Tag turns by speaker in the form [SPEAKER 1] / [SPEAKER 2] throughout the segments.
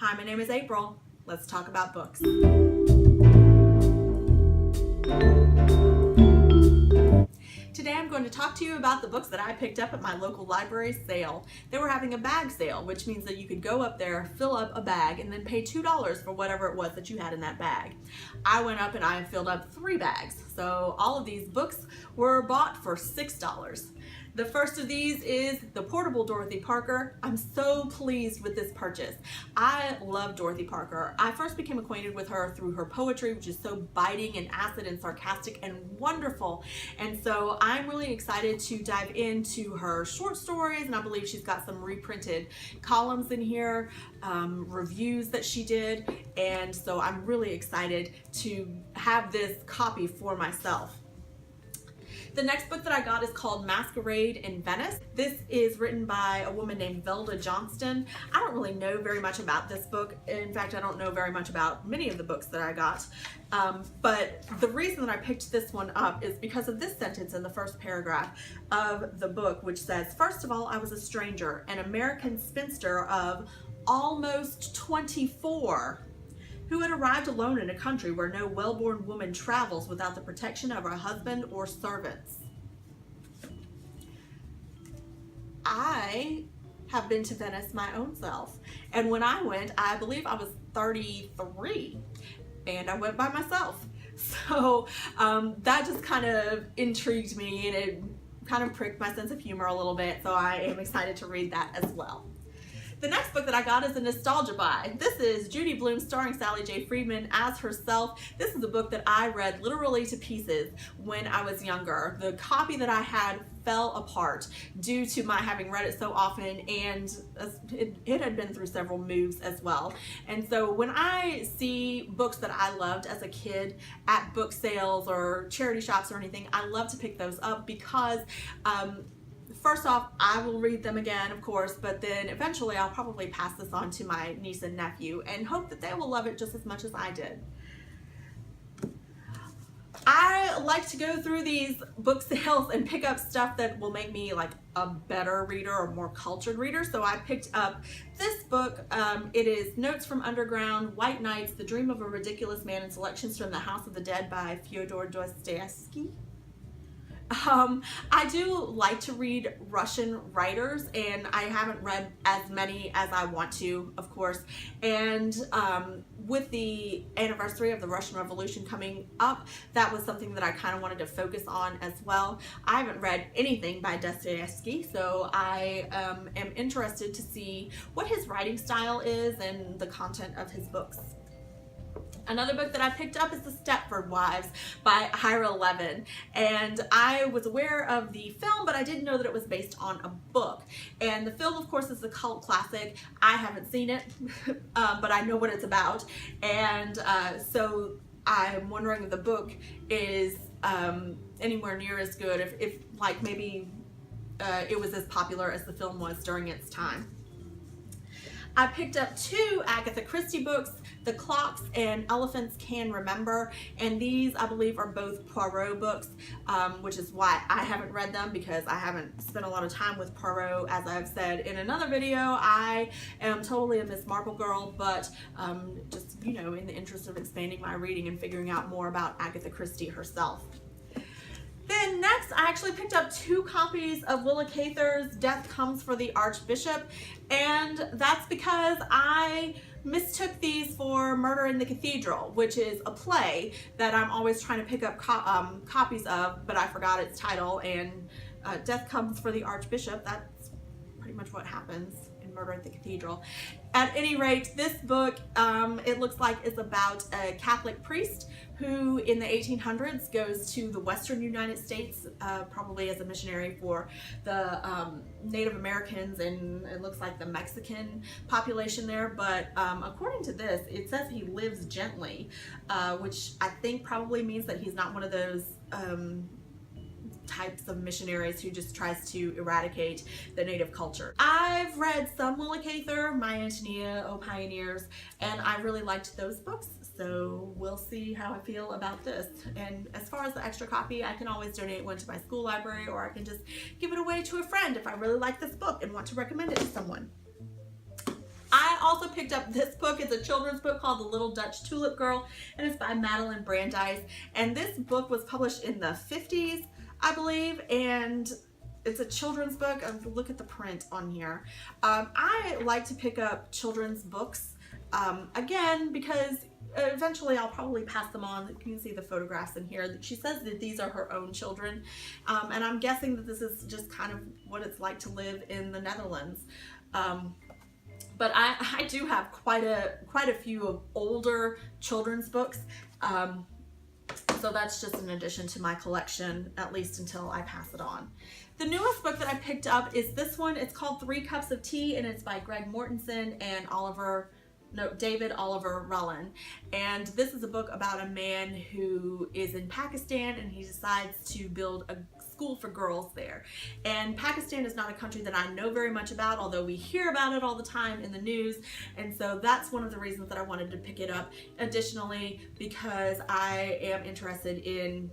[SPEAKER 1] Hi, my name is April. Let's talk about books. Today I'm going to talk to you about the books that I picked up at my local library sale. They were having a bag sale, which means that you could go up there, fill up a bag, and then pay $2 for whatever it was that you had in that bag. I went up and I filled up 3 bags. So all of these books were bought for $6. The first of these is The Portable Dorothy Parker. I'm so pleased with this purchase. I love Dorothy Parker. I first became acquainted with her through her poetry, which is so biting and acid and sarcastic and wonderful. And so I'm really excited to dive into her short stories, and I believe she's got some reprinted columns in here, reviews that she did, and so I'm really excited to have this copy for myself. The next book that I got is called Masquerade in Venice. This is written by a woman named Velda Johnston. I don't really know very much about this book. In fact, I don't know very much about many of the books that I got. But the reason that I picked this one up is because of this sentence in the first paragraph of the book, which says, "First of all, I was a stranger, an American spinster of almost 24. Who had arrived alone in a country where no well-born woman travels without the protection of her husband or servants." I have been to Venice my own self, and when I went, I believe I was 33, and I went by myself. So that just kind of intrigued me, and it kind of pricked my sense of humor a little bit, so I am excited to read that as well. The next book that I got is a nostalgia buy. This is Judy Blume starring Sally J. Friedman as herself. This is a book that I read literally to pieces when I was younger. The copy that I had fell apart due to my having read it so often, and it had been through several moves as well. And so when I see books that I loved as a kid at book sales or charity shops or anything, I love to pick those up because first off, I will read them again, of course, but then eventually I'll probably pass this on to my niece and nephew and hope that they will love it just as much as I did. I like to go through these book sales and pick up stuff that will make me like a better reader or more cultured reader. So I picked up this book. It is Notes from Underground, White Nights, The Dream of a Ridiculous Man, and Selections from the House of the Dead by Fyodor Dostoevsky. I do like to read Russian writers, and I haven't read as many as I want to, of course. And with the anniversary of the Russian Revolution coming up, that was something that I kind of wanted to focus on as well. I haven't read anything by Dostoevsky, so I am interested to see what his writing style is and the content of his books. Another book that I picked up is The Stepford Wives by Ira Levin, and I was aware of the film, but I didn't know that it was based on a book. And the film, of course, is a cult classic. I haven't seen it, but I know what it's about, and so I'm wondering if the book is anywhere near as good, if like maybe it was as popular as the film was during its time. I picked up 2 Agatha Christie books, The Clocks and Elephants Can Remember, and these I believe are both Poirot books, which is why I haven't read them, because I haven't spent a lot of time with Poirot. As I've said in another video, I am totally a Miss Marple girl, but just, you know, in the interest of expanding my reading and figuring out more about Agatha Christie herself. Then next, I actually picked up 2 copies of Willa Cather's Death Comes for the Archbishop, and that's because I mistook these for Murder in the Cathedral, which is a play that I'm always trying to pick up copies of, but I forgot its title, and Death Comes for the Archbishop, that's pretty much what happens in Murder at the Cathedral. At any rate, this book, it looks like it's about a Catholic priest who in the 1800s goes to the western United States, probably as a missionary for the Native Americans, and it looks like the Mexican population there. But according to this, it says he lives gently, which I think probably means that he's not one of those types of missionaries who just tries to eradicate the native culture. I've read some Willa Cather, My Antonia, Oh Pioneers, and I really liked those books, so we'll see how I feel about this. And as far as the extra copy, I can always donate one to my school library, or I can just give it away to a friend if I really like this book and want to recommend it to someone. I also picked up this book. It's a children's book called The Little Dutch Tulip Girl, and it's by Madeline Brandeis. And this book was published in the 50s, I believe, and it's a children's book. Look at the print on here. I like to pick up children's books, again, because eventually I'll probably pass them on. You can see the photographs in here. She says that these are her own children, and I'm guessing that this is just kind of what it's like to live in the Netherlands. But I do have quite a few of older children's books, so that's just an addition to my collection, at least until I pass it on. The newest book that I picked up is this one. It's called 3 Cups of Tea, and it's by Greg Mortensen and David Oliver Rellin. And this is a book about a man who is in Pakistan, and he decides to build a school for girls there. And Pakistan is not a country that I know very much about, although we hear about it all the time in the news. And so that's one of the reasons that I wanted to pick it up. Additionally, because I am interested in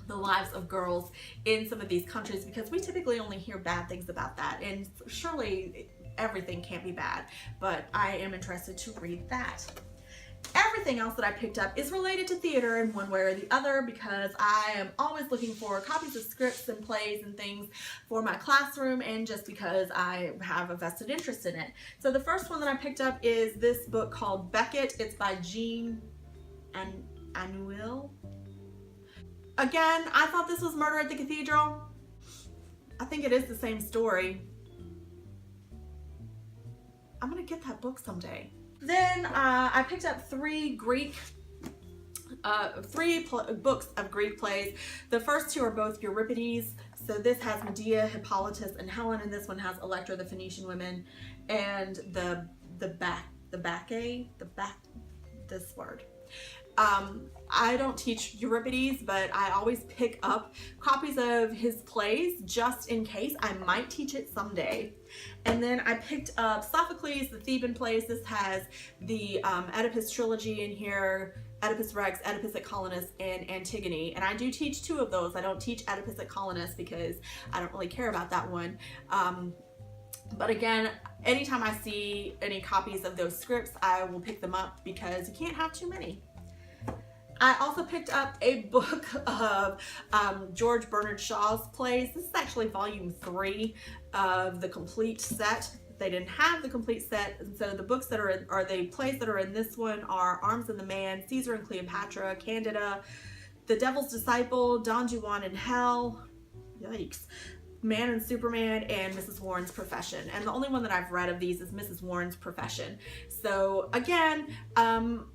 [SPEAKER 1] the lives of girls in some of these countries, because we typically only hear bad things about that. And surely everything can't be bad, but I am interested to read that. Everything else that I picked up is related to theater in one way or the other, because I am always looking for copies of scripts and plays and things for my classroom, and just because I have a vested interest in it. So the first one that I picked up is this book called Beckett. It's by Jean Anouilh. Again, I thought this was Murder at the Cathedral. I think it is the same story. I'm gonna get that book someday. Then I picked up 3 books of Greek plays. The first 2 are both Euripides. So this has Medea, Hippolytus, and Helen, and this one has Electra, the Phoenician women, and this word. I don't teach Euripides, but I always pick up copies of his plays just in case. I might teach it someday. And then I picked up Sophocles, the Theban plays. This has the Oedipus trilogy in here, Oedipus Rex, Oedipus at Colonus, and Antigone. And I do teach 2 of those. I don't teach Oedipus at Colonus because I don't really care about that one. But again, anytime I see any copies of those scripts, I will pick them up because you can't have too many. I also picked up a book of George Bernard Shaw's plays. This is actually volume 3 of the complete set. They didn't have the complete set, and so the books that are the plays that are in this one are Arms and the Man, Caesar and Cleopatra, Candida, The Devil's Disciple, Don Juan in Hell, yikes, Man and Superman, and Mrs. Warren's Profession. And the only one that I've read of these is Mrs. Warren's Profession. So again,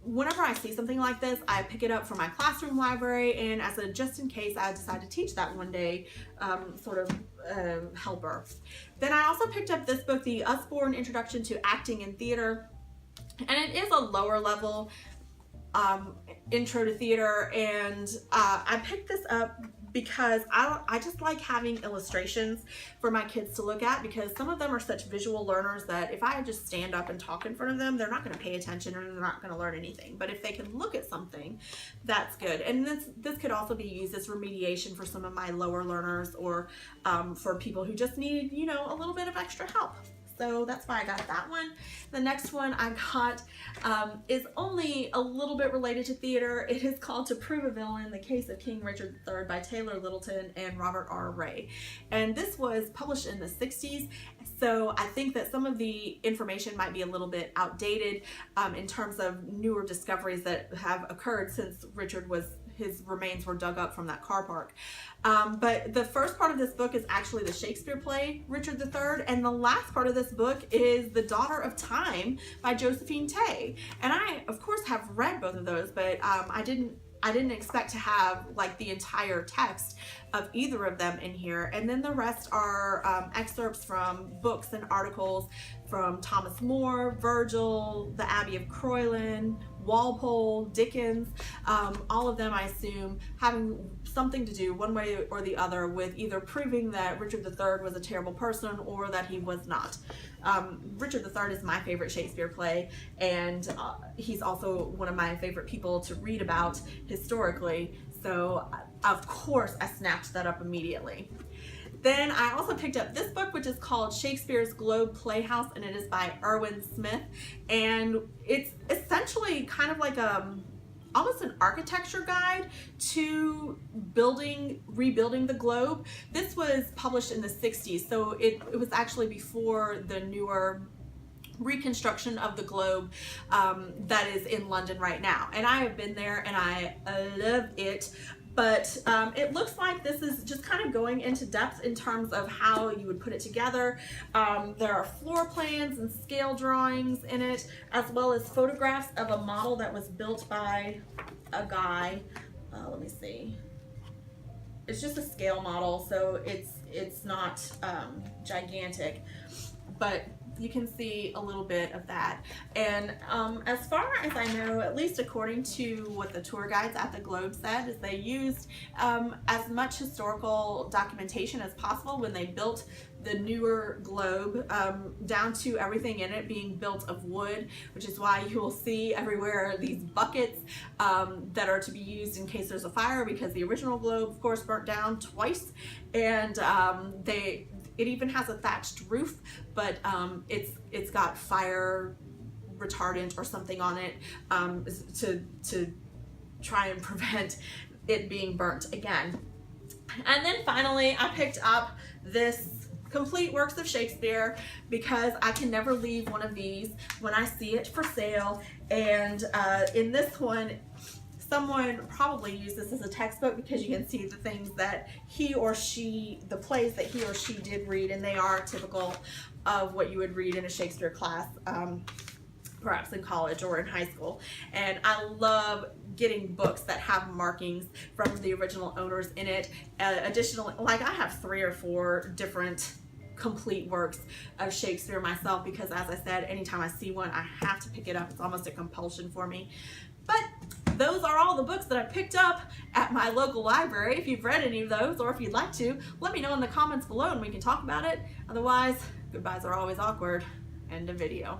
[SPEAKER 1] whenever I see something like this, I pick it up from my classroom library, and as a just in case I decide to teach that one day sort of helper. Then I also picked up this book, The Usborne Introduction to Acting in Theater, and it is a lower level intro to theater, and I picked this up because I just like having illustrations for my kids to look at, because some of them are such visual learners that if I just stand up and talk in front of them, they're not going to pay attention or they're not going to learn anything. But if they can look at something, that's good. And this could also be used as remediation for some of my lower learners, or for people who just need, you know, a little bit of extra help. So that's why I got that one. The next one I got is only a little bit related to theater. It is called To Prove a Villain, The Case of King Richard III by Taylor Littleton and Robert R. Ray. And this was published in the 60s. So I think that some of the information might be a little bit outdated in terms of newer discoveries that have occurred since his remains were dug up from that car park. But the first part of this book is actually the Shakespeare play, Richard III, and the last part of this book is The Daughter of Time by Josephine Tey. And I, of course, have read both of those, but I didn't expect to have like the entire text of either of them in here. And then the rest are excerpts from books and articles from Thomas More, Virgil, the Abbey of Croyland, Walpole, Dickens, all of them, I assume, having something to do one way or the other with either proving that Richard III was a terrible person or that he was not. Richard III is my favorite Shakespeare play, and he's also one of my favorite people to read about historically, so of course I snapped that up immediately. Then I also picked up this book, which is called Shakespeare's Globe Playhouse, and it is by Erwin Smith. And it's essentially kind of like almost an architecture guide to rebuilding the globe. This was published in the 60s, so it was actually before the newer reconstruction of the globe that is in London right now. And I have been there and I love it. But it looks like this is just kind of going into depth in terms of how you would put it together. There are floor plans and scale drawings in it, as well as photographs of a model that was built by a guy. Let me see. It's just a scale model, so it's not gigantic, but you can see a little bit of that. And as far as I know, at least according to what the tour guides at the Globe said, is they used as much historical documentation as possible when they built the newer globe, down to everything in it being built of wood, which is why you will see everywhere these buckets that are to be used in case there's a fire, because the original globe, of course, burnt down twice. And it even has a thatched roof, but it's got fire retardant or something on it to try and prevent it being burnt again. And then finally, I picked up this Complete Works of Shakespeare, because I can never leave one of these when I see it for sale. And in this one, someone probably used this as a textbook, because you can see the things that the plays that he or she did read, and they are typical of what you would read in a Shakespeare class, perhaps in college or in high school. And I love getting books that have markings from the original owners in it. Additionally, like I have 3 or 4 different complete works of Shakespeare myself, because as I said, anytime I see one, I have to pick it up. It's almost a compulsion for me. But those are all the books that I picked up at my local library. If you've read any of those, or if you'd like to, let me know in the comments below and we can talk about it. Otherwise, goodbyes are always awkward. End of video.